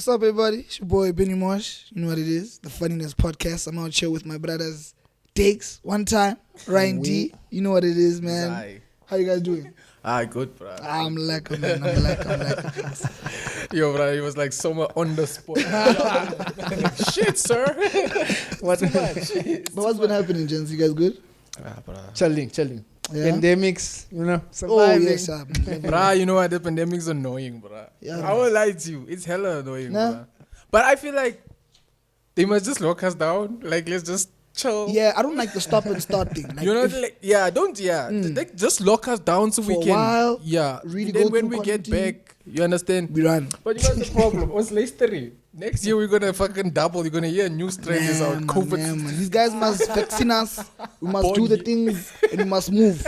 What's up, everybody? It's your boy Benni Mosh. You know what it is, the Funnyness podcast. I'm out here with my brothers Dakes, one time, RyanDee. You know what it is, man. Aye. How you guys doing? Good, bro. I'm like, man. I'm like. Yo, bro, he was like somewhere on the spot. Shit, sir. What? Too much. But what's been happening, gents? You guys good? Chilling. Yeah? Pandemics, Oh, surviving. yes, Bruh, you know what? The pandemic's annoying, bruh. Yeah, I won't lie to you. It's hella annoying, Nah. bruh. But I feel like they must just lock us down. Like, let's just chill. Yeah, I don't like the stop and start thing. Like, You know, if- like, like, just lock us down so For we a can. while, yeah. really Then go when through we get quarantine. back, you understand? we run. But you know the problem? What's history? Next year we're gonna fucking double. You're gonna hear new strains out. COVID. Man. These guys must vaccine us. We must do the things and we must move.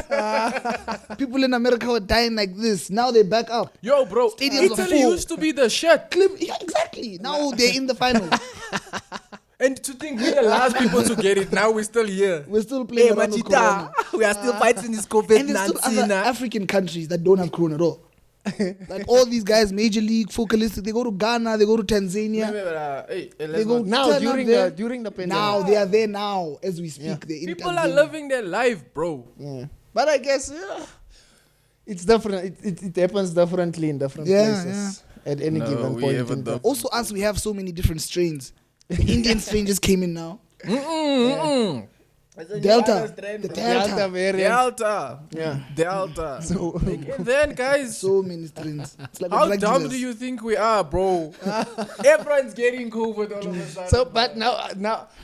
People in America were dying like this. Now they back up. Yo, bro, Stadiums are Italy full. used to be the shit. Yeah, exactly. Now they're in the final. And to think we're the last people to get it, now we're still here. We're still playing around with corona. We are still fighting this And there's still other COVID-19. African countries that don't have corona at all. Like all these guys, Major League, Focalistic, they go to Ghana, they go to Tanzania. They go Now turn during up there. the pandemic. Now they are there now as we speak. Yeah. They're in People are Tanzania. living their life, bro. Yeah. But I guess it's different. It happens differently in different places at any No, given we point. haven't in time. done- Also, us, we have so many different strains. The Indian strain just came in now. Delta. The Delta Delta. variant. Delta. Yeah. Delta. So And then, guys, So many strains. It's like how drug dumb dealers. do you think we are, bro? Everyone's getting COVID all of a sudden. So, but now I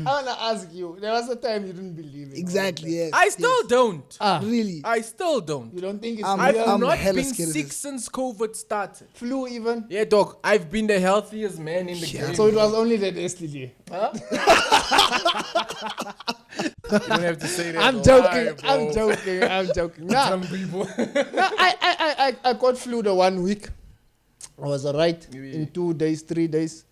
wanna ask you. There was a time you didn't believe it. Exactly, yes. I still don't. Really? I still don't. You don't think it's I'm- real? I've not hella been scared of sick this. since COVID started. Flu even? Yeah, dog. I've been the healthiest man in the game. So it was only that STD. Huh? You don't have to say that. I'm Why, joking. bro? I'm joking. Nah, Some people. no, I got flu the 1 week. I was alright in 2 days, 3 days.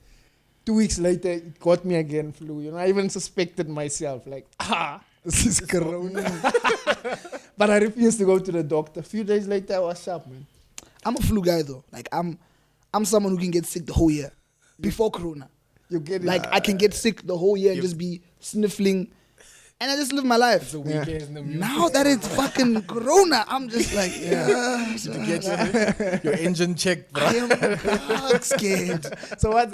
2 weeks later, it got me again flu. You know, I even suspected myself, like, this is corona. But I refused to go to the doctor. A few days later, I was sharp, man. I'm a flu guy though. Like I'm someone who can get sick the whole year before corona. You get it? Like I can get sick the whole year and just be sniffling, and I just live my life. The weekends in the music. Now that it's fucking corona, I'm just like, yeah, To get your engine checked, bro. I am scared. So what?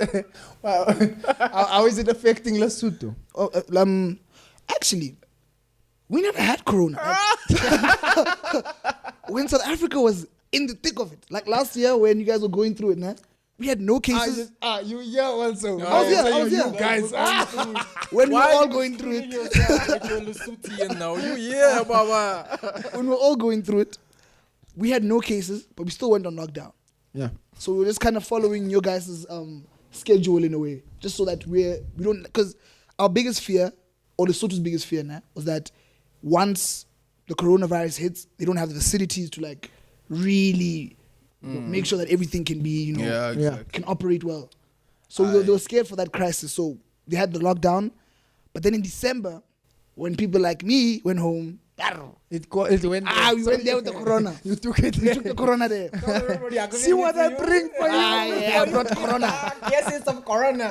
How is it affecting Lesotho? Oh, actually, we never had corona. When South Africa was in the thick of it, like last year when you guys were going through it, man, we had no cases. You here also. I was here. You guys. When we were Why all are you going through screwing it, yourself like you're Lesothian now? You yeah, Baba. when we were all going through it, we had no cases, but we still went on lockdown. Yeah. So we were just kind of following your guys' schedule in a way, just so that we don't, because our biggest fear, or Lesotho's biggest fear now, was that once the coronavirus hits, they don't have the facilities to like really make sure that everything can be, can operate well. So they were scared for that crisis. So they had the lockdown, but then in December, when people like me went home, It went. we went there with the corona. You took it. We took the corona there. See what I bring for you. I brought corona. Yes, it's of corona.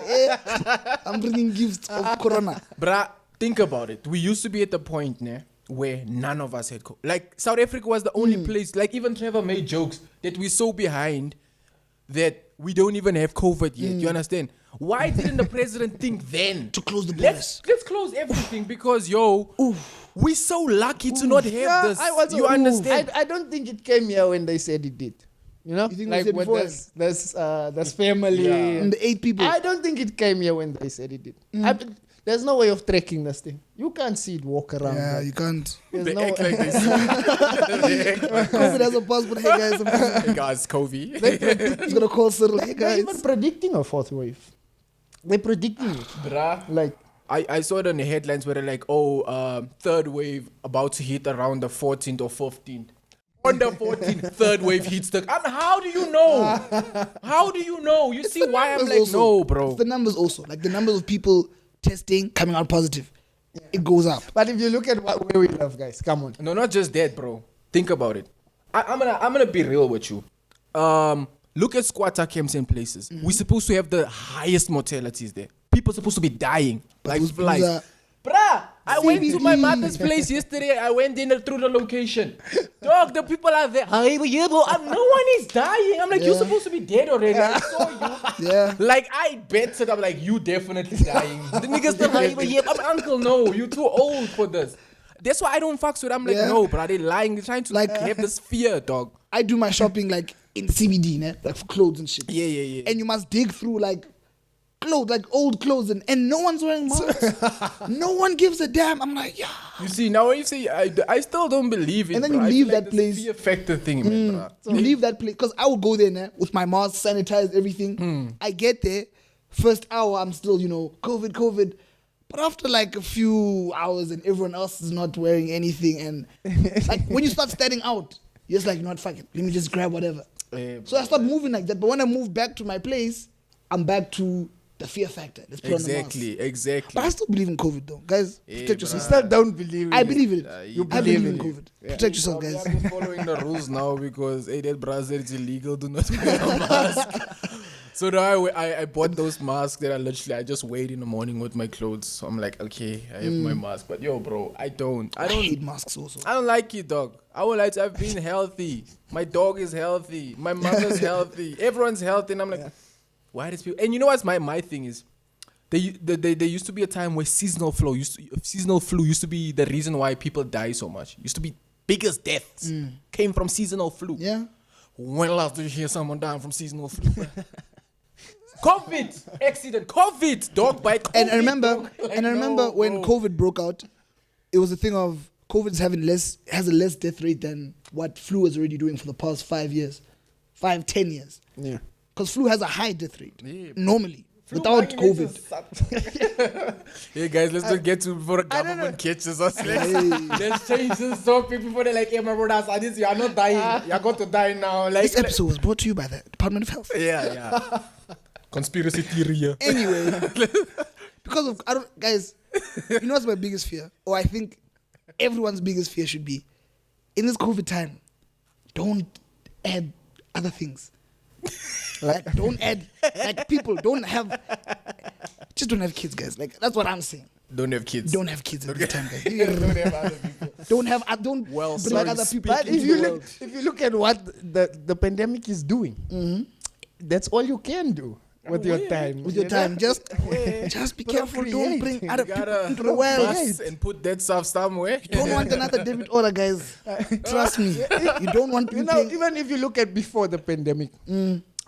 I'm bringing gifts of corona. Bruh, think about it. We used to be at the point where none of us had COVID. Like, South Africa was the only place, like even Trevor made jokes that we're so behind that we don't even have COVID yet. You understand? Why didn't the president think then To close the borders. let's close everything because, we're so lucky to not have this. You understand? I don't think it came here when they said it did. You know, You think they like said when before? there's family. And the 8 people. I don't think it came here when they said it did. There's no way of tracking this thing. You can't see it walk around. Yeah, like, you can't. there's They no act like they see. They act like, COVID has a passport. Hey guys, hey guys, COVID. he's gonna call Cyril. Hey They're guys. even predicting a fourth wave. They're predicting it. Bruh. Like, I saw it on the headlines where they're like, third wave about to hit around the 14th or 15th. On the 14th, third wave hits the... how do you know? How do you know? You see why I'm Numbers like, also. no, bro. It's the numbers also. Like the numbers of people testing, coming out positive. It goes up. but if you look at where we live, guys, come on. No, not just that, bro. Think about it. I'm gonna be real with you. look at squatter camps and places. We're supposed to have the highest mortalities there. People are supposed to be dying like those flies. blues are- Bruh, I went to my CBD. mother's place yesterday. I went in through the location. Dog, the people are there. No one is dying. I'm like, you're supposed to be dead already. I saw you. Yeah. Like, I bet that I'm like, you definitely dying. The niggas still I'm uncle, no, you too old for this. That's why I don't fucks with. I'm like, no, bro, they lying. They're trying to Like- have this fear, dog. I do my shopping like in CBD, né? Like for clothes and shit. Yeah. And you must dig through like clothes, like old clothes, and no one's wearing masks. No one gives a damn. I'm like, yeah. You see, now when you say, I still don't believe it. And then bro. you I leave feel like that this place. fear factor thing, man, bro. You leave that place because I will go there now with my mask, sanitized, everything. I get there, first hour I'm still, COVID. But after like a few hours and everyone else is not wearing anything, and like when you start standing out, you're just like, you know what, fuck it, let me just grab whatever. So I start moving like that. But when I move back to my place, I'm back to the fear factor. Let's put on the mask. Exactly. But I still believe in COVID though, guys. Protect You yourself. still don't believe in I it. believe in it. You I believe believe in in COVID. it. Protect yourself, guys. I'm following the rules now because that bra said it's illegal. Do not wear a mask. So now I bought those masks that I just wear in the morning with my clothes. So I'm like, okay, I have my mask. But yo, bro, I don't hate masks also. I don't like it, dog. I would like to have been healthy. My dog is healthy. My mother's healthy. Everyone's healthy. And I'm like, why does people... And you know what's my thing is? There used to be a time where seasonal flu used to be the reason why people die so much. Used to be biggest deaths came from seasonal flu. Yeah. When last did you hear someone dying from seasonal flu? COVID accident. COVID dog bite. COVID, And I remember, dog. Like, and I remember no, when bro. COVID broke out, it was a thing of COVID's has a less death rate than what flu is already doing for the past 10 years. Yeah. Because flu has a high death rate Yeah. normally Flu without vaccinations COVID. suck. Hey guys, let's not get to before the government catches us. Let's change this topic before they're like, hey, my brothers, you are not dying. You're going to die now. Like, This episode was brought to you by the Department of Health. yeah. Conspiracy theory. Anyway, because of guys, you know what's my biggest fear, or I think everyone's biggest fear should be, in this COVID time, don't add other things. Like don't add, like people just don't have kids, guys. Like that's what I'm saying. Don't have kids. Don't have kids at this time, guys. Don't have other people. Don't Well, bring sorry, other people. But into if the you look at what the pandemic is doing, that's all you can do with your time. with your time. Just be careful. Don't bring other people into the world. Bus and put that stuff somewhere. Don't want another David order, guys. Trust me. You don't want to You be know, playing. even if you look at before the pandemic,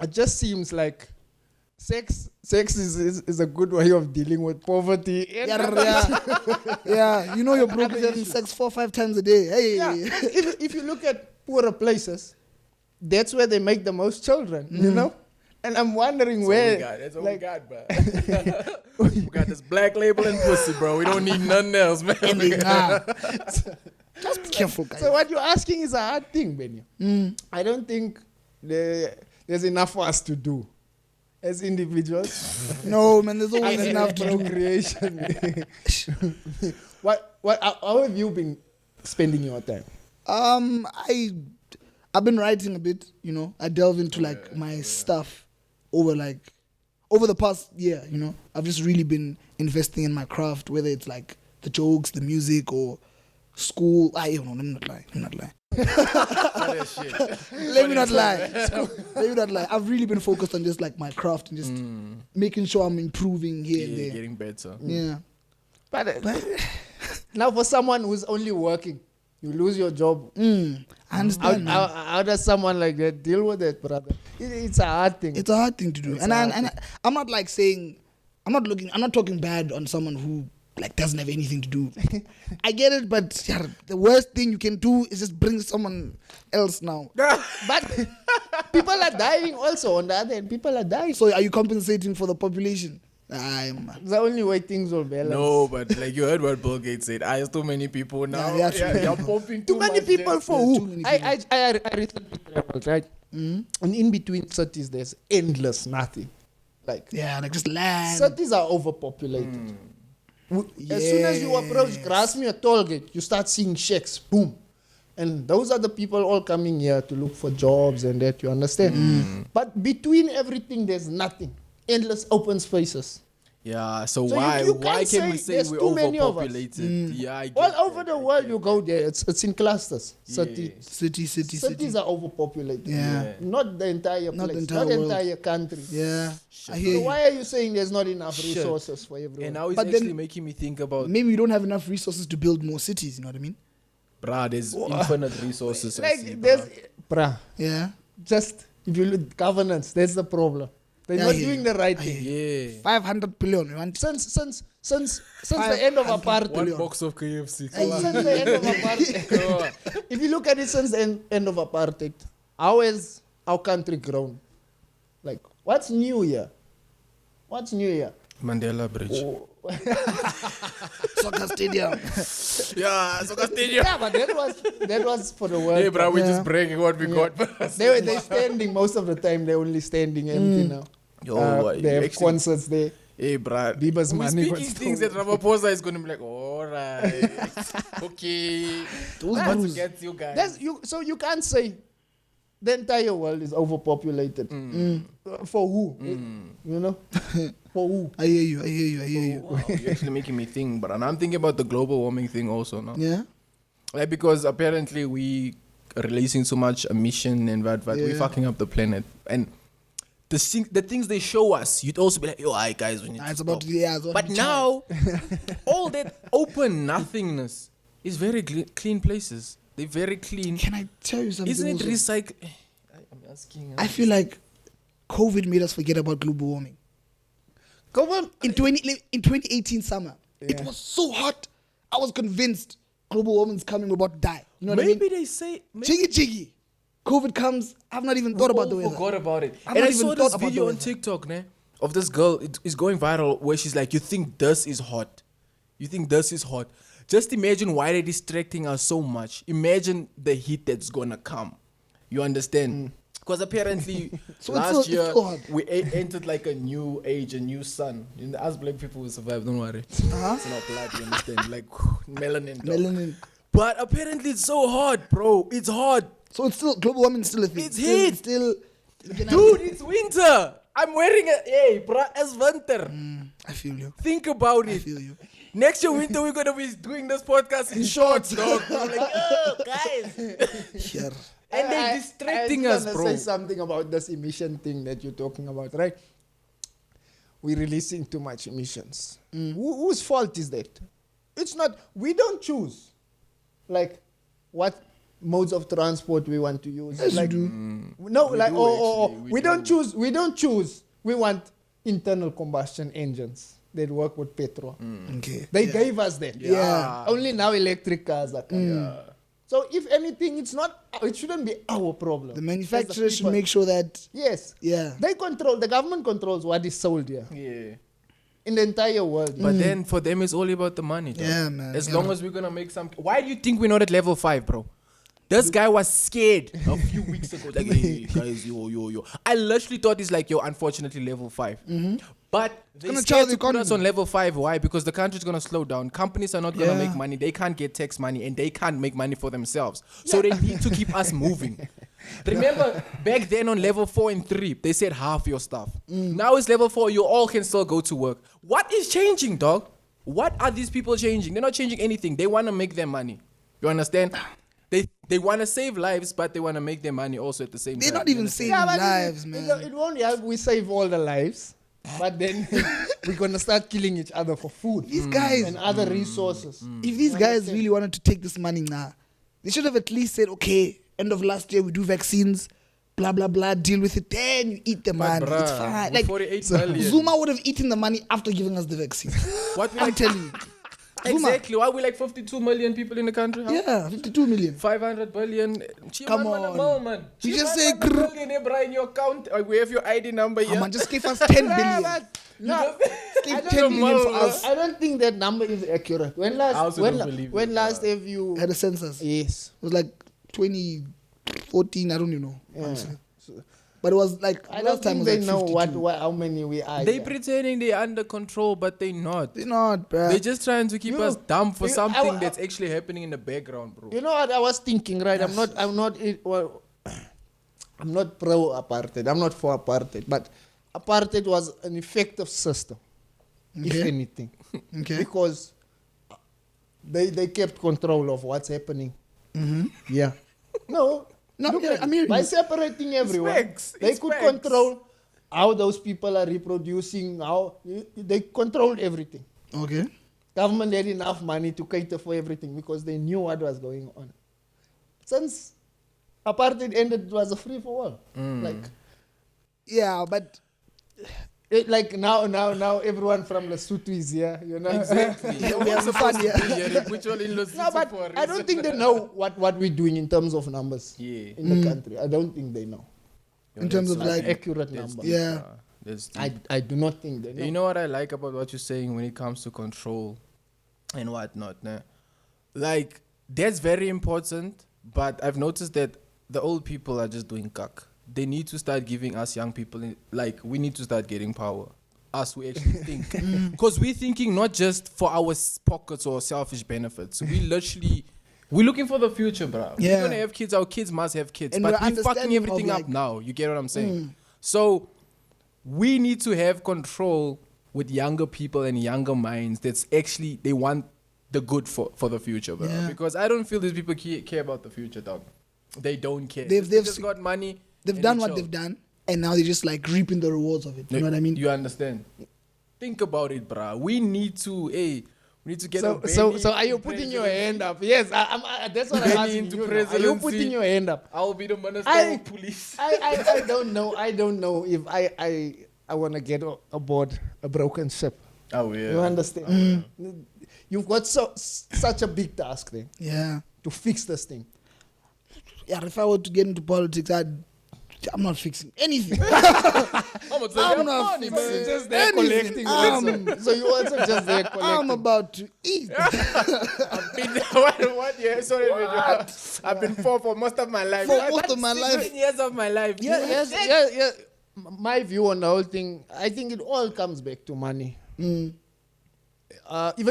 it just seems like sex is a good way of dealing with poverty. Yeah. You know your broke is having sex 4 or 5 times a day. Hey. Yeah. if you look at poorer places, that's where they make the most children, you know? And I'm wondering where... That's all we got, bro. We got this black label and pussy, bro. We don't need nothing else, man. Nah. Just be careful, guys. So what you're asking is a hard thing, Benni. I don't think there's enough for us to do as individuals. No, man, there's always enough to do. Procreation. How have you been spending your time? I've been writing a bit, you know. I delve into like my stuff over the past year, you know. I've just really been investing in my craft, whether it's like the jokes, the music, or school. Let me not lie. Let me not lie. I've really been focused on just like my craft and just making sure I'm improving here and there. Getting better. Yeah. But now for someone who's only working, you lose your job. I understand. man. How does someone like that deal with it, brother? It's a hard thing. It's a hard thing to do. And I'm not like saying, I'm not talking bad on someone who like doesn't have anything to do. I get it, but yeah, the worst thing you can do is just bring someone else now. But people are dying also. On the other hand, people are dying. So are you compensating for the population? It's the only way things will balance. No, but like you heard what Bill Gates said. I have too many people now. Yeah, yeah, You're pumping Too many much people there. for Yeah, who? too many I recently traveled, right? And in between cities, there's endless nothing. Like Yeah, like just land. cities are overpopulated. As soon as you approach Grasmere toll gate, you start seeing shacks. Boom. And those are the people all coming here to look for jobs and that, you understand? But between everything, there's nothing. Endless open spaces. Yeah, so So why you why can't can we say say there's we're too many of us. overpopulated? Yeah, I get All over that, the I world, get you that. go there. It's in clusters. Yeah. Cities are overpopulated. Yeah. Not the entire place. Not the entire not the world. entire country. Yeah, I hear So you. why are you saying there's not enough Shit. resources for everyone? And now it's But actually then- making me think about, Maybe we don't have enough resources to build more cities. You know what I mean? bruh, there's infinite resources. I see, like there's, bruh. Yeah. just if you look governance, that's the problem. They're Yeah, not yeah, doing yeah. the right I thing. Yeah. 500 billion. We want Since the end of 500 apartheid. One billion. box of KFC. Since the end of apartheid. If you look at it since the end of apartheid, how has our country grown? Like, what's new here? What's new here? Mandela Bridge. Oh. soccer stadium. Yeah, Soccer Stadium. Yeah, but that was for the world. Hey, bro, Cup. we're Yeah. just bragging what we got. They're standing most of the time. They're only standing empty now. Yo, boy, They have actually- concerts there. Hey, bro. Bieber's We're money speaking was things that Ramaphosa is going to be like, all right. Okay. Those That's dudes. against you guys. That's you. So you can't say the entire world is overpopulated. For who? You know, for who? I hear you. I hear you. I hear you. Wow, you're actually making me think, but I'm thinking about the global warming thing also now. Yeah. Like, because apparently we are releasing so much emission and that we're Yeah. fucking up the planet. And the things they show us, you'd also be like, yo, alright guys, we need Ah, to it's about stop. to, yeah, it's about But to now, all that open nothingness is very clean places. They're very clean. Can I tell you something? Isn't it also? recycle? I'm asking. I feel like COVID made us forget about global warming. Come on. In 2018 summer, it Yeah. was so hot. I was convinced global warming's coming. We're about to die. You know what I Maybe mean? they say. Jiggy. COVID comes. I've not even thought about the weather. Forgot about it. I've And not I even saw thought this about the video on weather. TikTok, ne, of this girl. It is going viral where she's like, "You think this is hot? You think this is hot? Just imagine why they're distracting us so much. Imagine the heat that's gonna come. You understand? Because apparently So last it's year still hot. we entered like a new age, a new sun. And us black people will survive. Don't worry. Uh-huh. It's not blood. You understand? Like melanin. dog. Melanin. But apparently it's so hot, bro. It's hot. So it's still global warming is still a thing. It's still, heat. Still. Dude, it's winter. I'm wearing a hey, bruh, it's winter. I feel you. Think about I it. feel you. Next year winter we're gonna be doing this podcast in shorts, dog. I'm like, oh guys. Here. And they're distracting us, I bro. say something about this emission thing that you're talking about, right? We're releasing too much emissions. Whose fault is that? It's not. We don't choose, like, what modes of transport we want to use. Yes, like, you do. No, We like, do, oh, actually, we we don't do. choose. We don't choose. We want internal combustion engines that work with petrol. Okay. They gave us that. Yeah. Only now electric cars are coming. So if anything, it's not. It shouldn't be our problem. The manufacturer As should people. make sure that. Yes. Yeah. They control. The government controls what is sold here Yeah. in the entire world. But then for them it's all about the money, dog. Yeah, man. As Yeah. long as we're gonna make some. Why do you think we're not at level 5, bro? This guy was scared a few weeks ago. Like, hey, guys, yo. I literally thought it's like, yo, unfortunately, level 5. But they're gonna scared charge the to put us economy. on level 5. Why? Because the country's going to slow down. Companies are not going to Yeah. make money. They can't get tax money and they can't make money for themselves. So they need to keep us moving. Remember, back then on level 4 and 3, they said half your stuff. Now it's level 4. You all can still go to work. What is changing, dog? What are these people changing? They're not changing anything. They want to make their money. You understand? They want to save lives, but they want to make their money also at the same They're time. not You even understand? saving but lives, it, man. It won't help. We save all the lives, but then we're gonna start killing each other for food. These guys, and other resources. if these guys really wanted to take this money now, they should have at least said, okay, end of last year we do vaccines, blah blah blah, deal with it. Then you eat the money. It's bruh, fine. with Like 48 million. Zuma would have eaten the money after giving us the vaccine. What we I'm like, telling you. Zuma. exactly. Why we like 52 million people in the country? Huh? Yeah, 52 million. 500 billion. Come on. Man. You just say billion in your account. We have your ID number here. Man, just give us 10 billion. But no, Give I 10 don't million for know. us. I don't think that number is accurate. When I last also don't believe when it, last have you Had a census. It yes. was like 2014, I don't even know. Yeah. honestly. So, But it was like I last don't time think was they like know 52. how many we are. They here. pretending they're under control, but they not. They're not, bruh. They're just trying to keep You- us dumb for you- something I- that's actually happening in the background, bro. You know what I was thinking, right? I'm not pro apartheid. I'm not for apartheid, but apartheid was an effective system, if Okay. anything, Okay. because they kept control of what's happening. Mm-hmm. Yeah. No. No, look yeah, at I'm it. hearing By you. separating everyone, facts. they It's could facts. control how those people are reproducing. They controlled everything. Okay. Government had enough money to cater for everything because they knew what was going on. Since apartheid ended, it was a free for all. Like, Yeah, but like now everyone from Lesotho is here, you know. Exactly. we have fun here. They put you all in Lesotho No, but for a I don't reason. think they know what we're doing in terms of numbers Yeah. in the country. I don't think they know. in terms of like, Accurate That's number. deep, Yeah. that's deep. I do not think they know. You know what I like about what you're saying when it comes to control and whatnot, nah? Like, that's very important, but I've noticed that the old people are just doing cuck. They need to start giving us young people, we need to start getting power. Us who actually think. Because we're thinking not just for our pockets or selfish benefits. We're looking for the future, bro. Yeah. We're going to have kids, our kids must have kids. And But we're we're fucking understanding of, everything up like- now. You get what I'm saying? So we need to have control with younger people and younger minds that's actually, they want the good for the future, bro. Yeah. Because I don't feel these people care about the future, dog. They don't care. They've just got money. they've and done they what chill. they've done, and now they're just like reaping the rewards of it. You know what I mean? You understand? Think about it, bruh. We need to get So, a so, Benni so are you in putting your presidency. hand up? Yes, that's what I'm Benni asking into you. Now. Are you presidency. putting your hand up? I'll be the minister I- of police. I don't know. I don't know if I want to get aboard a broken ship. Oh yeah. You understand? You've got such a big task there Yeah. to fix this thing. Yeah, if I were to get into politics, I'm not fixing anything. I'm not money, fixing man. it. Just there Anything. collecting. also. So you also just there collecting. I'm about to eat. what? Yeah, sorry. I've been poor for most of my life. For most of my 16 life. years of my life. Yeah. My view on the whole thing, I think it all comes back to money. Even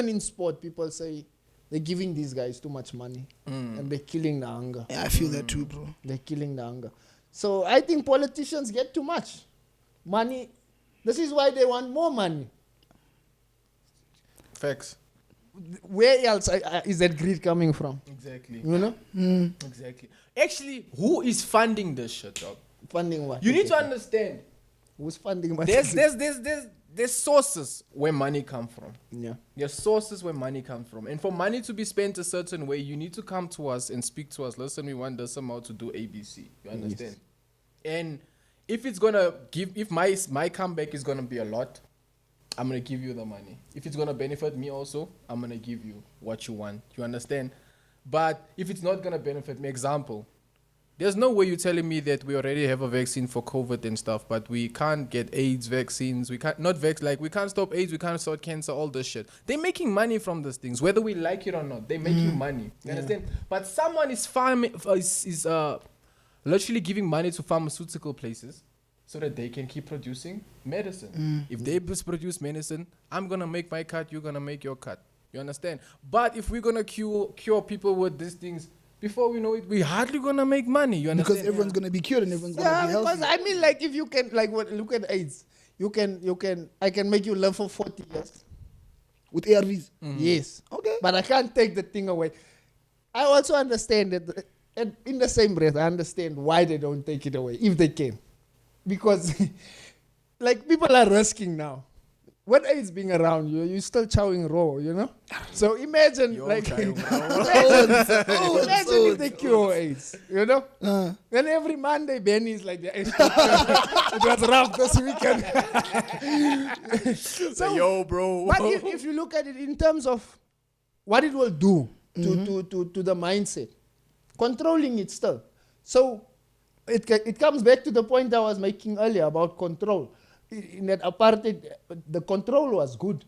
in sport, people say they're giving these guys too much money and they're killing the hunger. Yeah, I feel that too, bro. They're killing the hunger. So I think politicians get too much money. This is why they want more money. Facts. Where else is that greed coming from? Exactly. You know? Exactly. Actually, who is funding this shit, dog? Funding what? You need to understand. Who's funding what? There's sources where money come from. Yeah. There's sources where money comes from. And for money to be spent a certain way, you need to come to us and speak to us. Listen, we want this amount to do ABC. You understand? And if it's gonna if my comeback is gonna be a lot, I'm gonna give you the money. If it's gonna benefit me also, I'm gonna give you what you want. You understand? But if it's not gonna benefit me, example, there's no way you're telling me that we already have a vaccine for COVID and stuff, but we can't get AIDS vaccines. We can't we can't stop AIDS. We can't stop cancer. All this shit. They're making money from these things, whether we like it or not. They're making money. You understand? But someone is literally giving money to pharmaceutical places so that they can keep producing medicine. If they produce medicine, I'm gonna make my cut. You're gonna make your cut. You understand? But if we're gonna cure people with these things, before we know it, we hardly gonna make money. You understand? Because everyone's gonna be cured and everyone's Yeah, gonna be healthy. because I mean, like, if you can, look at AIDS. I can make you live for 40 years. With ARVs. Yes. Okay. But I can't take the thing away. I also understand that, and in the same breath, I understand why they don't take it away, if they can. Because, like, people are risking now. When AIDS being around you, you're still chowing raw, you know? So imagine, imagine if they cure AIDS, you know? Then every Monday, Benni is like, it was rough this weekend. So, yo, bro. but if you look at it in terms of what it will do to the mindset, controlling it still. So it comes back to the point I was making earlier about control. In that apartheid, the control was good.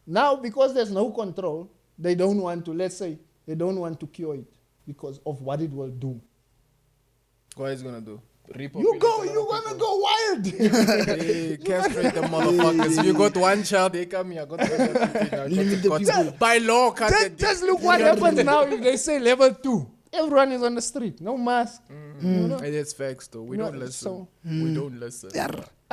Now, because there's no control, they don't want to cure it because of what it will do. What is it gonna do? You gonna go wild. Hey, castrate the motherfuckers. If you got one child, they come here. Limit the people. By law, cut Just look what happens now if they say level 2. Everyone is on the street, no mask. You know? Hey, that's facts, though. We don't listen. So, We don't listen.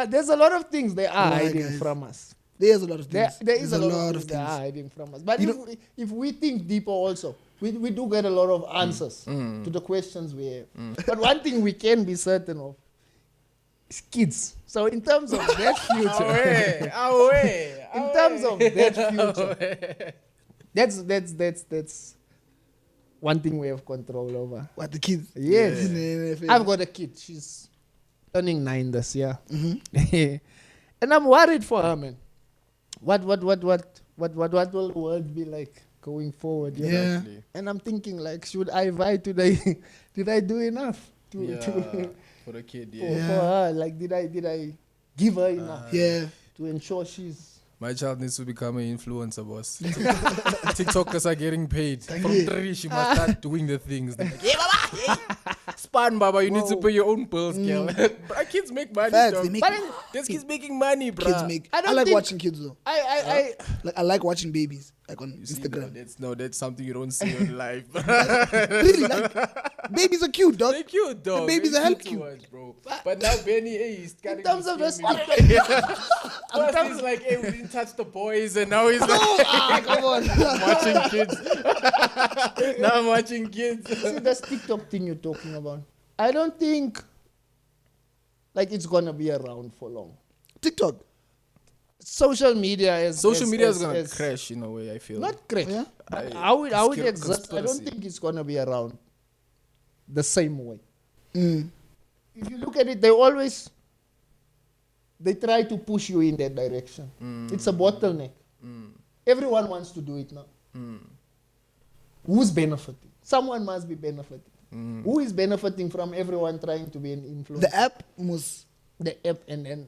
there's a lot of things they are Why, hiding guys? from us. There's a lot of things. There is There's a lot of things. things they are hiding from us. But You if we think deeper also, we do get a lot of answers to the questions we have. But one thing we can be certain of is kids. So in terms of their future, Away. in terms of their future, that's one thing we have control over. What, the kids? Yes. Yeah. I've got a kid. She's turning 9 this year. And I'm worried for her, man. What will the world be like going forward? You know? Yeah. And I'm thinking, like, should I vie today? Did I do enough For the kid, for her? Like, did I give her enough Yeah. to ensure she's... My child needs to become an influencer, boss. TikTokers are getting paid. From 3, she must start doing the things. Like, yeah, Baba! Yeah. Span, Baba, you need to pay your own bills, girl. Bruh, kids make money, Facts, dog. they make There's kids making money, bro. kids make. I I don't like think- watching kids though. I like watching babies like on Instagram. That's something you don't see in life. Really, like babies are cute, dog. They're cute, dog. The babies They're are hella to cute. watch, bro. But now Benny, hey, he's In terms of the... First he's like, hey, we didn't touch the boys, and now he's like, Come on. watching kids. Now I'm watching kids. See, this TikTok thing you're talking about, I don't think like it's gonna be around for long. TikTok. Social media is gonna crash in a way, I feel. Not crash. Yeah? But how it Skill exists, I don't conspiracy. think it's gonna be around the same way. Mm. If you look at it, they try to push you in that direction. It's a bottleneck. Everyone wants to do it now. Who's benefiting? Someone must be benefiting. Who is benefiting from everyone trying to be an influencer? The app must, The app and then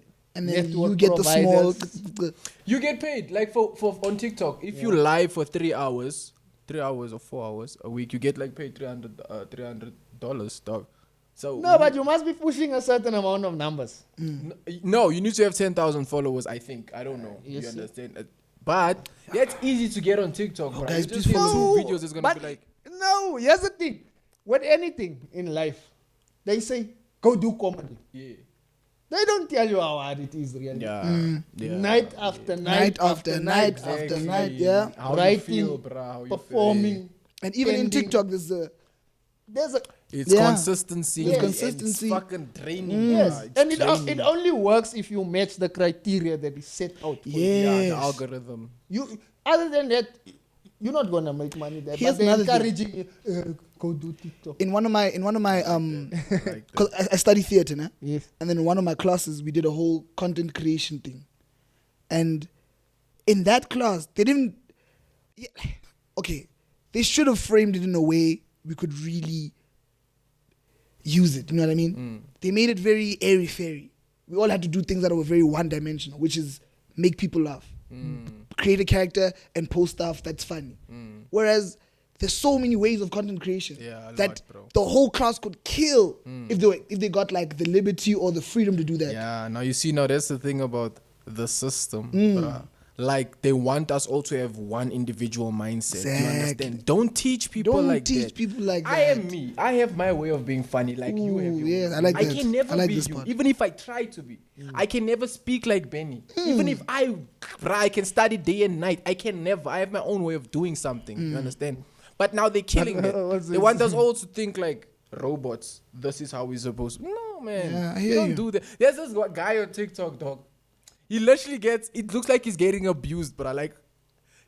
you get the small. You get paid like for on TikTok. If you live for 3 hours or 4 hours a week, you get like paid $300, dog. So No, but you must be pushing a certain amount of numbers. no, you need to have 10,000 followers. I think I don't know. You You see? understand? But that's easy to get on TikTok, bro. guys, You just please get follow 2 videos. It's gonna be like No, here's the thing. With anything in life, they say, go do comedy. yeah. They don't tell you how hard it is really. Yeah. Night after night, Night after night Exactly. after night, yeah. How you Writing, feel, bro? How you feel. performing. And even in Ending. TikTok, there's a There's a It's Yeah. consistency. Yes. and Consistency. It's fucking draining. yes, bruh. It's and it draining. only works if you match the criteria that is set out. For you. Yeah, the Yes. algorithm. You other than that, you're not gonna make money there. Here's But they're another thing. encouraging you, go do TikTok. in one of my Like cause I study theater, nah? Yes. And then in one of my classes, we did a whole content creation thing. And in that class, they didn't. Yeah, okay, they should have framed it in a way we could really use it. You know what I mean? They made it very airy fairy. We all had to do things that were very one dimensional, which is make people laugh, create a character, and post stuff that's funny. Whereas there's so many ways of content creation Yeah, a that lot, bro. the whole class could kill if they got like the liberty or the freedom to do that. Yeah, now you see, now that's the thing about the system. Bruh. Like, they want us all to have one individual mindset. You Exactly. understand? Don't teach people Don't like teach that. people like I that. am me. I have my way of being funny, like you have. Ooh, yours. yes, I like I that. can never I like be this you, part. even if I try to be. I can never speak like Benny. Even if I can study day and night. I can never. I have my own way of doing something. You understand? But now they're killing it. What's They this? want us all to think like robots. This is how we're supposed. No, man. Yeah, I you hear don't you. do that. There's this guy on TikTok, dog. He literally gets. It looks like he's getting abused, but like.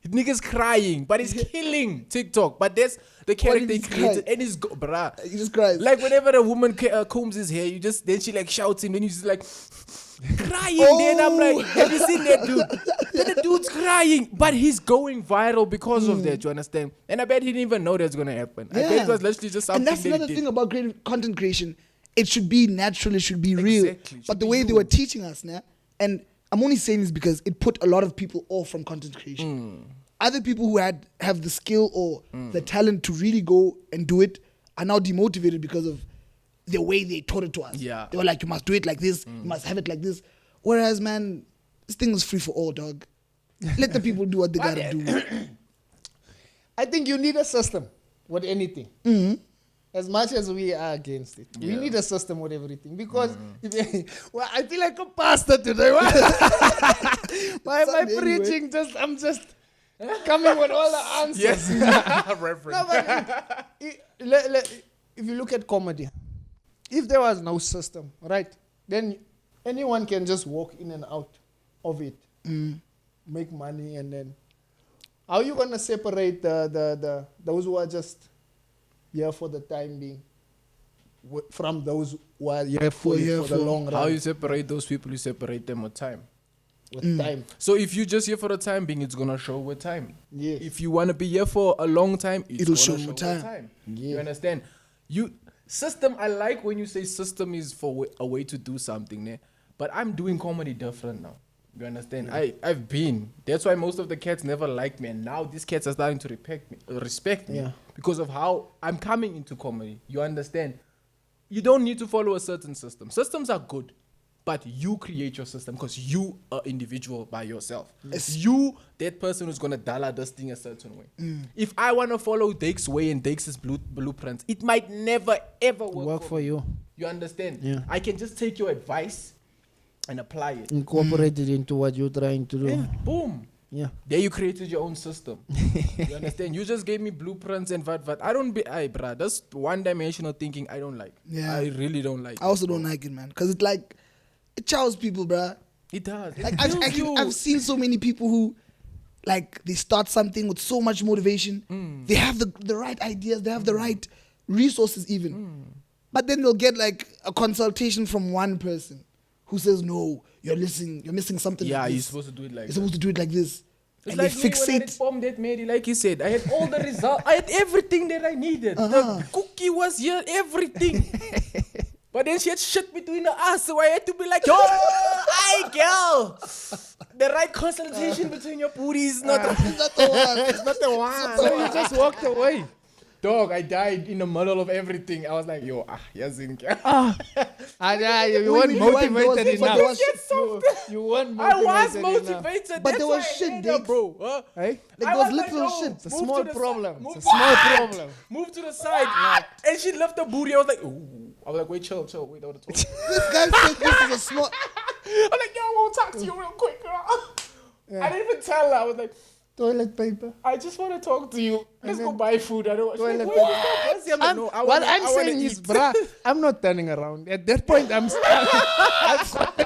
Niggas crying, but he's killing TikTok. But that's the character he he's created, crying? and he's bruh. He just cries. Like whenever a woman combs his hair, then she like shouts him, then he's just like crying. Oh. Then I'm like, have you seen that dude? Then the dude's crying, but he's going viral because of that. You understand? And I bet he didn't even know that's gonna happen. I bet it was literally just something. And that's that he another did. thing about content creation. It should be natural. It should be real. Exactly. It should But the be way they you. were teaching us, nah, and I'm only saying this because it put a lot of people off from content creation. Other people who have the skill or the talent to really go and do it are now demotivated because of the way they taught it to us. Yeah. They were like, you must do it like this, you must have it like this. Whereas, man, this thing is free for all, dog. Let the people do what they gotta do. I think you need a system with anything. As much as we are against it, we need a system with everything. Because well, I feel like a pastor today. My preaching, I'm just coming with all the answers. Reference. No, but if you look at comedy, if there was no system, right, then anyone can just walk in and out of it, make money, and then how are you gonna separate the those who are just here for the time being from those who are here for the long run? How you separate those people? You separate them with time. With time. So if you're just here for the time being, it's gonna show with time. Yes. If you wanna be here for a long time, It'll show with with time. time. You understand? System. I like when you say system is for a way to do something, né? But I'm doing comedy different now. You understand? I've been. That's why most of the cats never liked me, and now these cats are starting to respect me because of how I'm coming into comedy. You understand? You don't need to follow a certain system. Systems are good, but you create your system because you are individual by yourself. It's you, that person who's gonna dollar this thing a certain way. If I wanna follow Dakes' way and Dakes' blueprints, it might never ever work for you. You understand? Yeah. I can just take your advice and apply it. Incorporate it into what you're trying to do. And boom. Yeah. There you created your own system. You understand? You just gave me blueprints and what. I don't be, bruh, that's one-dimensional thinking I don't like. Yeah. I really don't like I also don't like it, man. Because it's like, it chows people, bruh. it. does. It Like, kills you. I've seen so many people who, like, they start something with so much motivation. They have the right ideas. They have the right resources even. But then they'll get, like, a consultation from one person who says, no, you're missing something Yeah, like this. you're supposed to do it like You're supposed to do it like this. It's And like they me when I did fixate. Bomb That Mary, like you said. I had all the results. I had everything that I needed. The cookie was here, everything. But then she had shit between her ass, so I had to be like, yo, aye, girl. The right consultation between your booties is not It's not the one. It's not the one. So you just walked away. Dog, I died in the middle of everything. I was like, yo, yazin. You weren't motivated but enough. there was- You weren't I motivated was enough. motivated. But That's there why was I shit, hate her, Dakes. bro. Huh? Hey? Like I those was little yo, shit. It's a move small to the problem. side. It's a small What? problem. Move to the side. And she left the booty. I was like, ooh. I was like, wait, chill. Wait, I want to talk. This guy said this is a small. I'm like, yo, I want to talk to you real quick, girl. I didn't even tell her. I was like, Toilet paper. I just want to talk to you. Let's go then buy food. I don't. She's like, toilet wait, paper. let's go. I'm like, no, I What wanna- I'm I wanna saying is, eat. bruh, I'm not turning around. At that point, I'm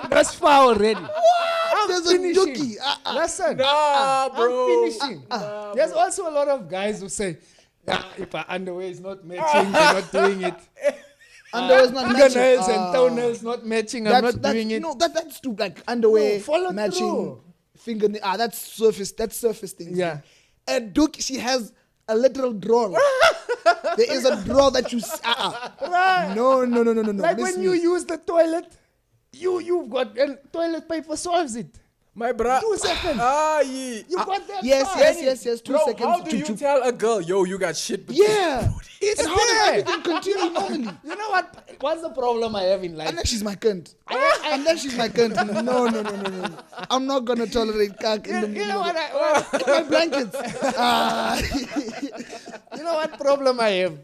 that's far already. I'm There's a finishing. dookie. Listen, Nah, bro. I'm finishing. There's also a lot of guys who say, if our underwear is not matching, they're not doing it. Underwear is not Fingernails matching. and toenails not matching, I'm not doing it. No, that's too like underwear No, follow matching, through. fingernail. That's surface things. Yeah. And Duke, she has a literal drawer. There is a drawer that you. No. Like Miss when you me. use the toilet, you've got and toilet paper solves it. My bro. 2 seconds. Yeah. You got that Yes, fast. yes. 2 Bro, seconds. how do you Chup, chup. tell a girl, yo, you got shit between Yeah. It's And how does there. everything continue normally? You know what? What's the problem I have in life? Unless she's my cunt. Unless she's my cunt. No. I'm not gonna tolerate cock in the You middle know of what? my blankets. You know what problem I have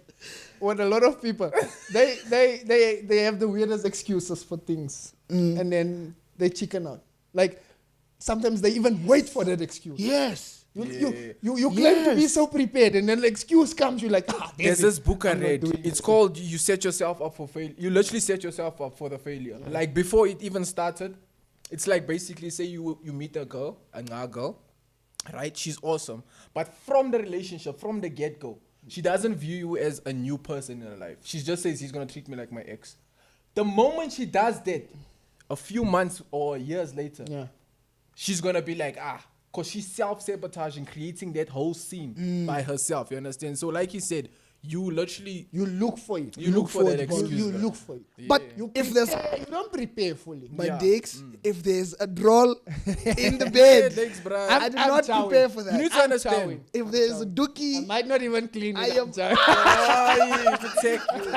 with a lot of people? They have the weirdest excuses for things, and then they chicken out. Like sometimes they even wait for that excuse. Yes. You claim to be so prepared, and then the excuse comes. You're like, There's this book I I'm not read. doing It's it. called You Set Yourself Up for Failure. You literally set yourself up for the failure. Like before it even started, it's like basically say you meet a girl, right? She's awesome. But from the relationship, from the get-go, she doesn't view you as a new person in her life. She just says he's gonna treat me like my ex. The moment she does that, a few months or years later, she's gonna be like, because she's self-sabotaging, creating that whole scene by herself. You understand? So like you said, you literally You look for it. you look for that excuse. You bro. look for it. But You if there's you don't prepare fully. my Yeah. Dakes, if there's a drawl in the Yeah, bed, thanks, bro. I do I'm not chowing. prepare for that. You need to I'm understand. chowing. If there's a I dookie, might not even clean I it. am- I'm sorry. Aye, protect you.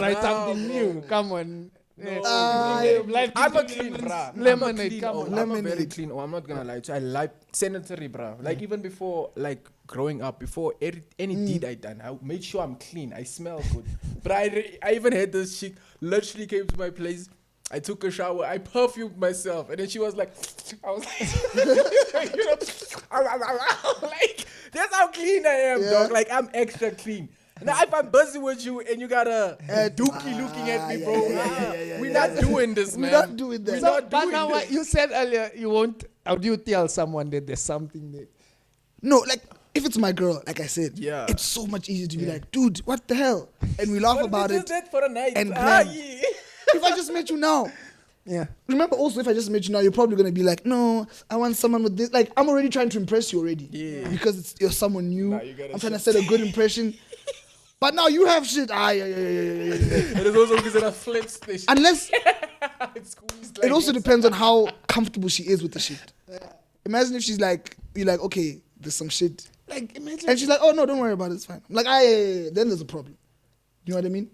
Try Nah, something bro. new. Come on. I'm a clean, bruh. Lemonade, come on. I'm a very Lemonade. clean. Oh, I'm not gonna lie to you. I like sanitary, bruh. Like even before, like growing up, before any deed I done, I made sure I'm clean. I smell good. But I even had this chick literally came to my place. I took a shower. I perfumed myself, and then she was like, I was like, you know, like that's how clean I am, Yeah. dog. Like I'm extra clean. Now if I'm busy with you and you got a dookie looking at me, bro, we're not doing this, man. we're not doing that. We're So, not but doing now this. you said earlier you won't. How do you tell someone that there's something there? No, like if it's my girl, like I said, Yeah. it's so much easier to be like, dude, what the hell? And we laugh But about this it. is that for a night. and Ah, grand. yeah. If I just met you now, Yeah. remember also if I just met you now, you're probably gonna be like, no, I want someone with this. Like I'm already trying to impress you already. Yeah. Because you're someone new. Now you gotta I'm trying to set a good impression. But now you have shit. Yeah. It is also because it flips the shit. Unless It's squeezed like it also this. depends on how comfortable she is with the shit. Imagine if she's like, you're like, okay, there's some shit. Like imagine. And she's like, oh no, don't worry about it, it's fine. I'm like, then there's a problem. You know what I mean?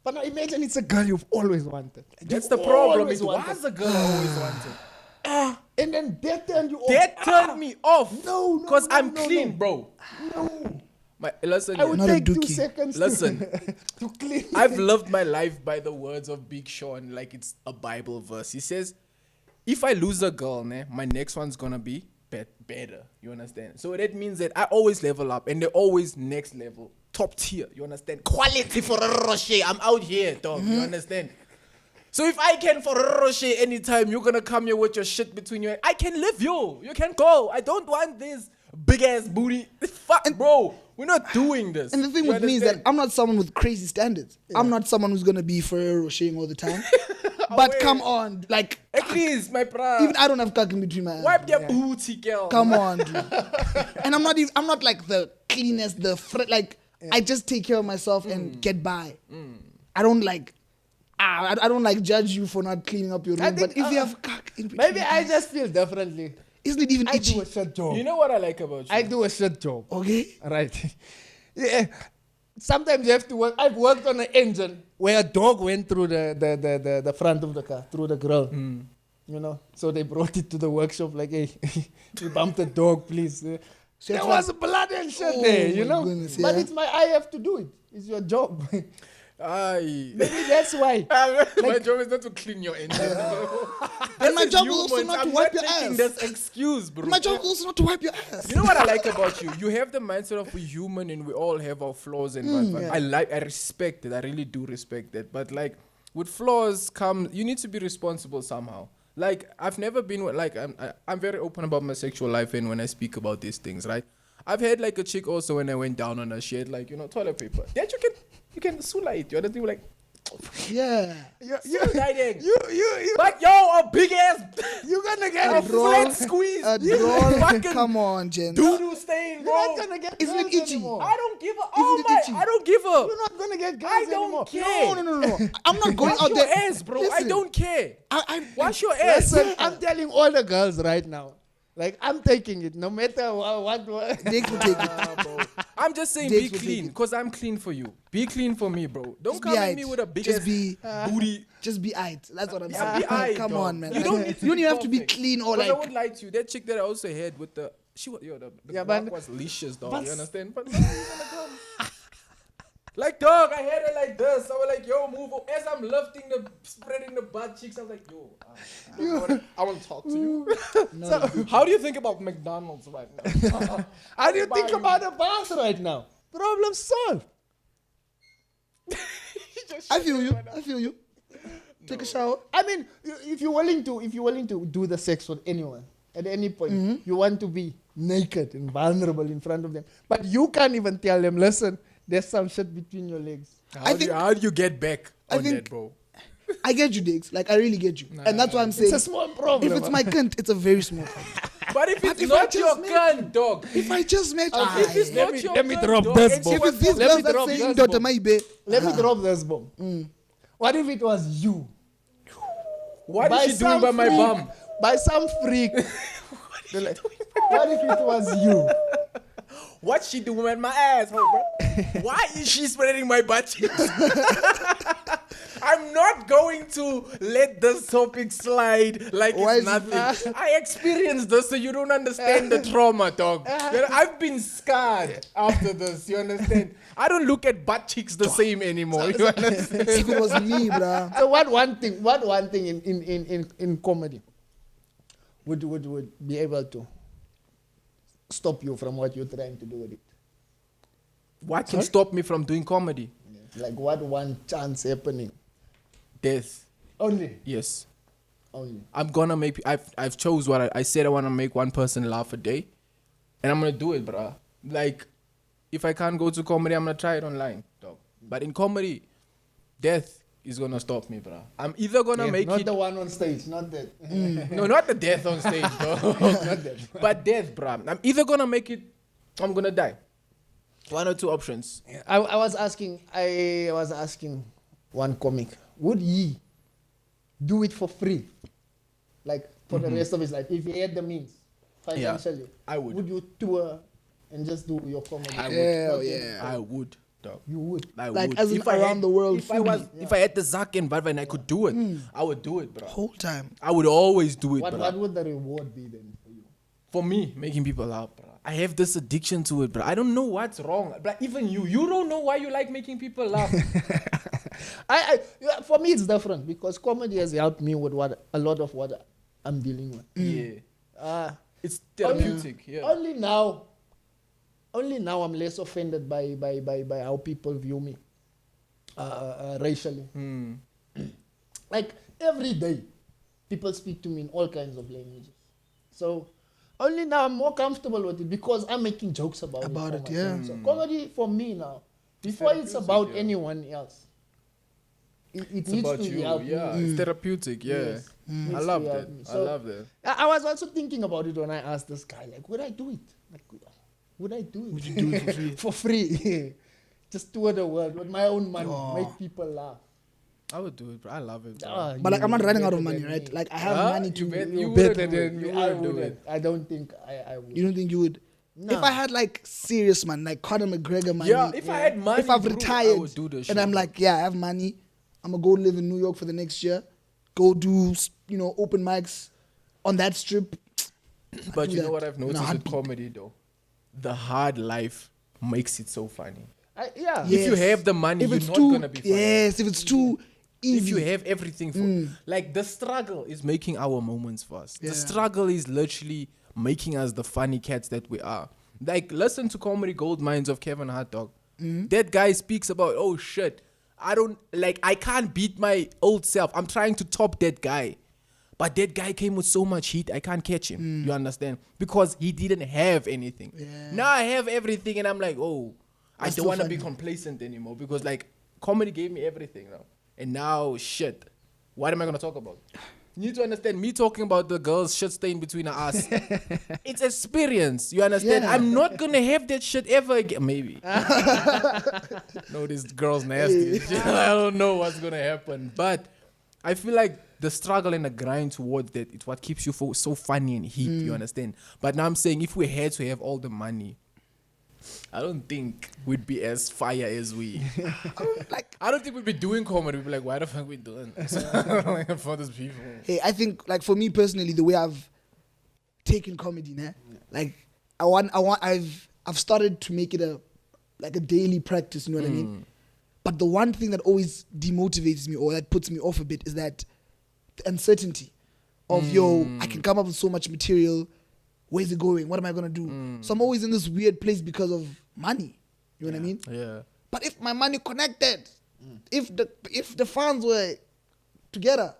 But now imagine it's a girl you've always wanted. Like, That's you've the problem. always It wanted. was a girl I always wanted. And then that turned you off. That turned me off. No, Because I'm no, clean, no. bro. No. Listen, I would Not a take 2 dookie. seconds Listen. to clean. I've lived my life by the words of Big Sean, like it's a Bible verse. He says, if I lose a girl, my next one's gonna be better. You understand? So that means that I always level up and they're always next level, top tier. You understand? Quality for Rocher. I'm out here, dog. You understand? So if I can for Rocher anytime, you're gonna come here with your shit between your. I can live you. You can go. I don't want this big ass booty. Fuck, bro. We're not doing this. And the thing You with me is that understand? I'm not someone with crazy standards. I'm not someone who's gonna be Ferrero Rocher all the time. But Away. come on, like At least, my bra. even I don't have cock in between my eyes. Wipe your booty, girl. Come on, dude. And I'm not like the cleanest, I just take care of myself and get by. I don't like I don't like judge you for not cleaning up your I room. But think, if you have cock in between, Maybe your I eyes, just feel differently. isn't it even I do itchy? a shit job. You know what I like about you? I do a shit job. Okay. Right. Yeah. Sometimes you have to work. I've worked on an engine where a dog went through the front of the car, through the grill. You know, so they brought it to the workshop like, hey, we bumped the dog, please. So There it's was like- blood and shit Oh there, you my know. goodness, But yeah. it's I have to do it. It's your job. Aye. Maybe that's why. My job is not to clean your engine. bro. And my This is job is also humans. not to I'm wipe your taking ass. this excuse, bro. My job is also not to wipe your ass. You know what I like about you? You have the mindset of a human, and we all have our flaws. And yeah. I respect it. I really do respect it. But like, with flaws come, you need to be responsible somehow. Like, I've never been like I'm very open about my sexual life, and when I speak about these things, right? I've had like a chick also when I went down on her. She had like toilet paper that you can sula it. You understand? Like, Yeah. sliding. You But yo, a big ass. you're gonna A get flat squeeze. A drawl. Fucking Come on, Jen. doo-doo stain, bro. You're not gonna get Isn't it girls itchy? anymore. I don't give a. Isn't Oh it my! itchy? I don't give a. You're not gonna get girls I don't anymore. care. No. I'm not going Wash out your there. ass, bro. I Listen, don't care. Wash your ass. Listen, I'm telling all the girls right now. Like, I'm taking it, no matter what. Dakes will take it. Bro. I'm just saying, Dakes be will clean, take it. cause I'm clean for you. Be clean for me, bro. Don't Just come be at aight. me with a big Just ass be- booty. Just be aight. That's what I'm Yeah, saying. be aight, Come dog. on, man. You Like, don't need to you don't be even have to be perfect. clean or 'Cause I like. won't lie to you. That chick that I also had with the the Yeah, graph but- was licious, dog. but- You understand? But like, dog, I had her like this. I was like, yo, move up. As I'm lifting spreading the butt cheeks, I was like, yo, I want to talk to you. So, how do you think about McDonald's right now? How do you think about a bath right now? Problem solved. I feel you. Take a shower. I mean, if you're willing to do the sex with anyone at any point, you want to be naked and vulnerable in front of them, but you can't even tell them, listen, there's some shit between your legs. How do you get back on think- that, bro? I get you, Dakes. Like, I really get you. And that's why I'm saying, It's a small problem. if it's my cunt, it's a very small problem. But if it's if I not just your met turn, dog. If I just met, If it's let not me- your let me turn, drop dog, this and bomb. she if was it's these Let girls me that drop saying this Dota bomb. Maybe, Let me drop this bomb. What if it was you? What By is she doing some by my freak- bum? By some freak. They're like, what if it was you? What's she doing at my asshole, bro? Why is she spreading my butt cheeks? I'm not going to let this topic slide like Why it's is it- nothing. I experienced this, so you don't understand the trauma, dog. You know, I've been scarred after this. You understand? I don't look at butt cheeks the same anymore. You understand? if it was me, bruh. So what one thing in comedy would be able to stop you from what you're trying to do with it? What can stop me from doing comedy? Like what one chance happening? Death. Only. Yes. Only. I'm gonna make. I've chose what I said. I want to make one person laugh a day, and I'm gonna do it, bruh. Like, if I can't go to comedy, I'm gonna try it online, dog. But in comedy, death is gonna stop me, bruh. I'm either gonna make not it. the one on stage, not that. No, not the death on stage, dog. Not that. But death, bruh. I'm either gonna make it. I'm gonna die. One or two options. I was asking one comic, would he do it for free? Like for the rest of his life, if he had the means financially, I would. Would you tour and just do your comedy? I would. Hell Not yeah. I would, dog. You would. I Like, would. as in If I around had- the world If I fully. was, if I had the Zuck and Valve and I could do it, I would do it, bro. Whole time. I would always do it, What bro. would the reward be then for you? For me, making people laugh, bro. I have this addiction to it, bro. I don't know what's wrong. But even you don't know why you like making people laugh. Yeah, for me it's different because comedy has helped me with a lot of what I'm dealing with. Yeah. It's therapeutic. Yeah. Only now I'm less offended by how people view me racially. Like every day, people speak to me in all kinds of languages. So only now I'm more comfortable with it because I'm making jokes about it. About for it, myself. yeah. So comedy for me now, before it's therapeutic, about yeah. anyone else, it It's needs about to you. help Yeah. me. It's therapeutic. Yeah. Yes. I Needs love to that. help me. I So- love that. I was also thinking about it when I asked this guy, like, would I do it? Like, would I do it? Would you do it for free? For free. Just tour the world with my own money, Oh. make people laugh. I would do it, bro. I love it. Bro. Ah, But like, you I'm not running out better of money, than right? me. Like, I have Huh? money You to. bet You you better wouldn't do it. than You me. I wouldn't do wouldn't. it. I don't think I would. You don't think you would? No. If I had like serious money, like Conor McGregor money. Yeah, if I had money, if I've bro, I retired would do this and shit, I'm bro. like, yeah, I have money. I'm gonna go live in New York for the next year. Go do, open mics on that strip. But do you know that what I've in a noticed with heartbeat. comedy, though? The hard life makes it so funny. Yeah. If you have the money, if you're it's not too, gonna be funny. yes, if it's too easy. If you have everything for like the struggle is making our moments for us. Yeah. The struggle is literally making us the funny cats that we are. Like listen to Comedy Gold Mines of Kevin Hart, dog. That guy speaks about, oh shit, I can't beat my old self. I'm trying to top that guy. But that guy came with so much heat, I can't catch him. You understand? Because he didn't have anything. Yeah. Now I have everything and I'm like, oh, I That's don't still want to be funny. complacent anymore because like comedy gave me everything now. And now shit. What am I gonna talk about? You need to understand me talking about the girl's shit stain between her ass. It's experience. You understand? Yeah. I'm not gonna have that shit ever again. Maybe. No, this girl's nasty. I don't know what's gonna happen. But I feel like the struggle and the grind towards that, it's what keeps you so funny and heat. You understand? But now I'm saying if we had to have all the money, I don't think we'd be as fire as we. I don't think we'd be doing comedy. We'd be like, why the fuck we doing this? Like, for these people. Hey, I think like for me personally, the way I've taken comedy, like I've started to make it a daily practice. You know what I mean? But the one thing that always demotivates me or that puts me off a bit is that the uncertainty of I can come up with so much material. Where's it going? What am I gonna do? So I'm always in this weird place because of money. You know what I mean? Yeah. But if my money connected, if the funds were together,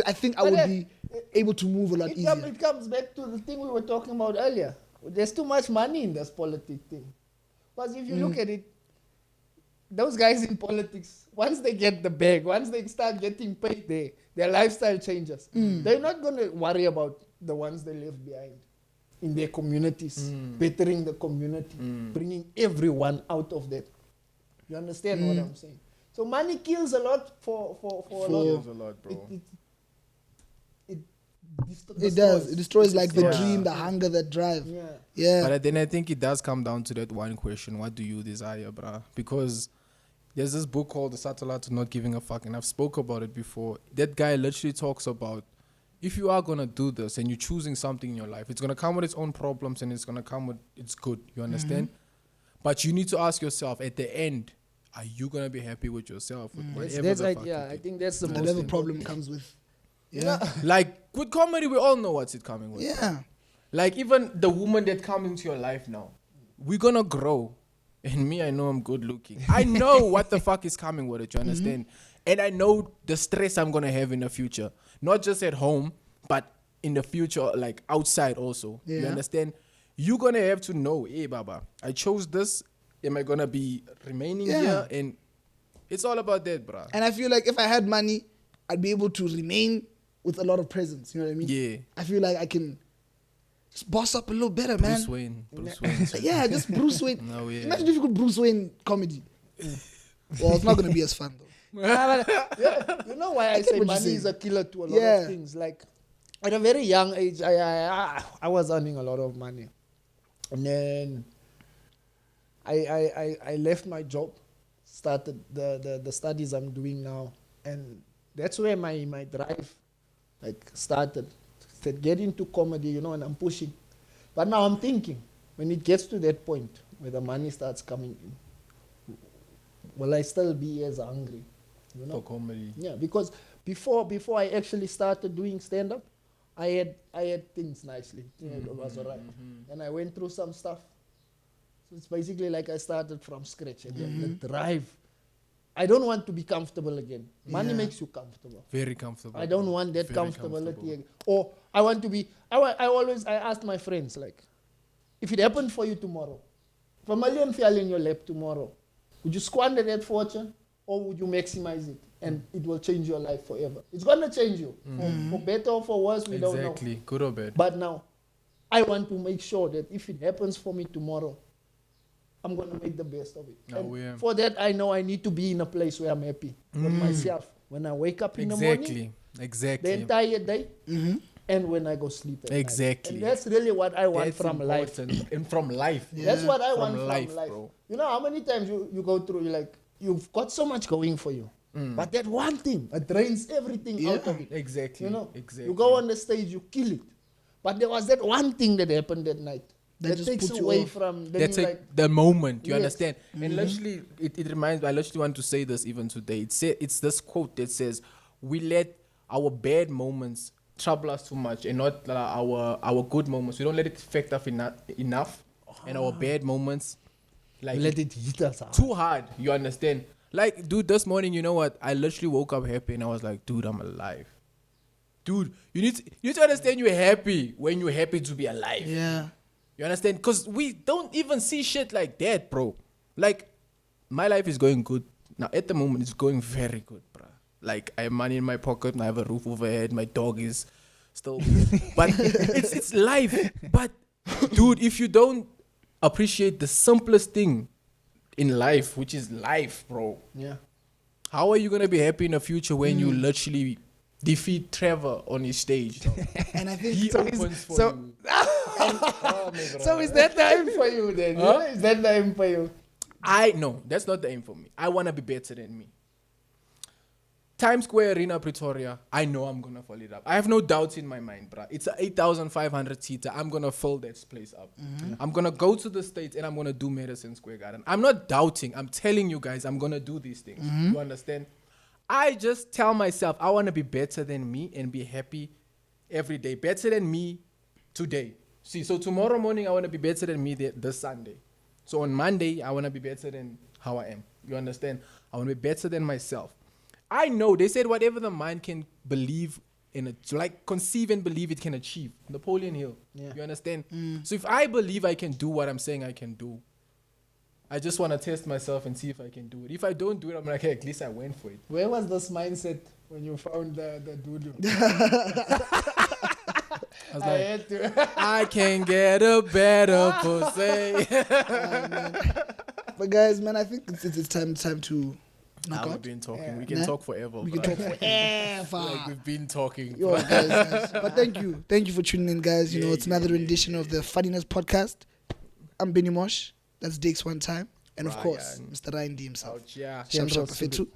I think I But would then, be able to move a lot easier. It comes back to the thing we were talking about earlier. There's too much money in this politics thing. Because if you look at it, those guys in politics, once they get the bag, once they start getting paid, their lifestyle changes. They're not going to worry about the ones they left behind in their communities, bettering the community, bringing everyone out of that. You understand what I'm saying? So money kills a lot for a lot. Kills a lot, bro. It does. It destroys like the Yeah. dream, the hunger, that drive. Yeah. Yeah. But then I think it does come down to that one question: what do you desire, bruh? Because there's this book called The Subtle Art of Not Giving a Fuck, and I've spoke about it before. That guy literally talks about if you are gonna do this and you're choosing something in your life, it's gonna come with its own problems and it's gonna come with its good. You understand? But you need to ask yourself at the end: are you gonna be happy with yourself? With whatever That's the right. fuck Yeah, you I do? think that's the most Whatever important. problem comes with. Yeah. Like with comedy, we all know what's it coming with. Yeah. Like even the woman that comes into your life now, we're gonna grow. And me, I know I'm good looking. I know what the fuck is coming with it, you understand? And I know the stress I'm gonna have in the future. Not just at home, but in the future, like outside also. You Yeah. understand? You're gonna have to know, hey Baba, I chose this. Am I gonna be remaining Yeah. here? And it's all about that, bruh. And I feel like if I had money, I'd be able to remain with a lot of presence. You know what I mean? Yeah. I feel like I can just boss up a little better, man. Bruce Wayne. Bruce Wayne. Yeah, just Bruce Wayne. No, yeah. Imagine if you could Bruce Wayne comedy. Well, it's not going to be as fun, though. Yeah, you know why I get say what you're money saying. is a killer to a lot Yeah. of things. Like at a very young age, I was earning a lot of money, and then I left my job, started the studies I'm doing now, and that's where my drive like started. Said get into comedy, you know, and I'm pushing. But now I'm thinking, when it gets to that point where the money starts coming in, will I still be as hungry? You know? For comedy. Yeah, because before I actually started doing stand up, I had things nicely. You know, it was alright. And I went through some stuff. So it's basically like I started from scratch again. The drive. I don't want to be comfortable again. Money Yeah. makes you comfortable. Very comfortable. I don't want that Very comfortability comfortable. again. Or I want to be. I asked my friends like, if it happened for you tomorrow, if $1 million fell in your lap tomorrow, would you squander that fortune or would you maximize it and it will change your life forever? It's gonna change you for better or for worse. We don't know. Exactly. Good or bad. But now, I want to make sure that if it happens for me tomorrow, I'm going to make the best of it. No, And yeah. for that, I know I need to be in a place where I'm happy with myself. When I wake up in the morning, the Exactly. entire day, and when I go sleep at night. Exactly. And that's really what I want That's from life. important. And from life. That's what I want from life, life. bro. You know how many times you go through, you're like, you've got so much going for you. But that one thing, it drains everything out of it. Exactly. You know, Exactly. you go on the stage, you kill it. But there was that one thing that happened that night That that just takes puts you away off. from. Then That's you like the moment, you Yes. understand? And literally, it reminds me, I literally want to say this even today. It's this quote that says, we let our bad moments trouble us too much and not our good moments. We don't let it affect us enough. And our bad moments, like, let it hit us hard. too hard, you understand? Like, dude, this morning, you know what? I literally woke up happy and I was like, dude, I'm alive. Dude, you need to understand you're happy when you're happy to be alive. Yeah. You understand? Because we don't even see shit like that, bro. Like, my life is going good. Now, at the moment, it's going very good, bro. Like, I have money in my pocket, I have a roof overhead, my dog is still... but it's life. But, dude, if you don't appreciate the simplest thing in life, which is life, bro, Yeah. how are you going to be happy in the future when you literally defeat Trevor on his stage? dog? And I think He opens for so- you. So is that the aim for you then? Huh? Yeah, is that the aim for you? No, that's not the aim for me. I want to be better than me. Times Square Arena, Pretoria, I know I'm going to fill it up. I have no doubts in my mind, bruh. It's an 8,500 seater. I'm going to fill that place up. I'm going to go to the States and I'm going to do Madison Square Garden. I'm not doubting. I'm telling you guys, I'm going to do these things. You understand? I just tell myself, I want to be better than me and be happy every day. Better than me today. See, so tomorrow morning, I want to be better than me this Sunday. So on Monday, I want to be better than how I am. You understand? I want to be better than myself. I know they said whatever the mind can believe in it, like conceive and believe it can achieve. Napoleon Hill. Yeah. You understand? So if I believe I can do what I'm saying I can do, I just want to test myself and see if I can do it. If I don't do it, I'm like, hey, at least I went for it. Where was this mindset when you found the doodoo? I was I like, had to. I can get a better pussy. But guys, man, I think it's time to knock We've out. been talking. Yeah. We can Nah. talk forever. We can bro. talk forever. Like we've been talking. Yo, guys. But thank you for tuning in, guys. You know, it's another rendition of the Funnyness podcast. I'm Benni Mosh. That's Dakes one time, and of course, Ryan. Mr. RyanDee himself. Ouch, yeah. Sharp, General sharp, fit too.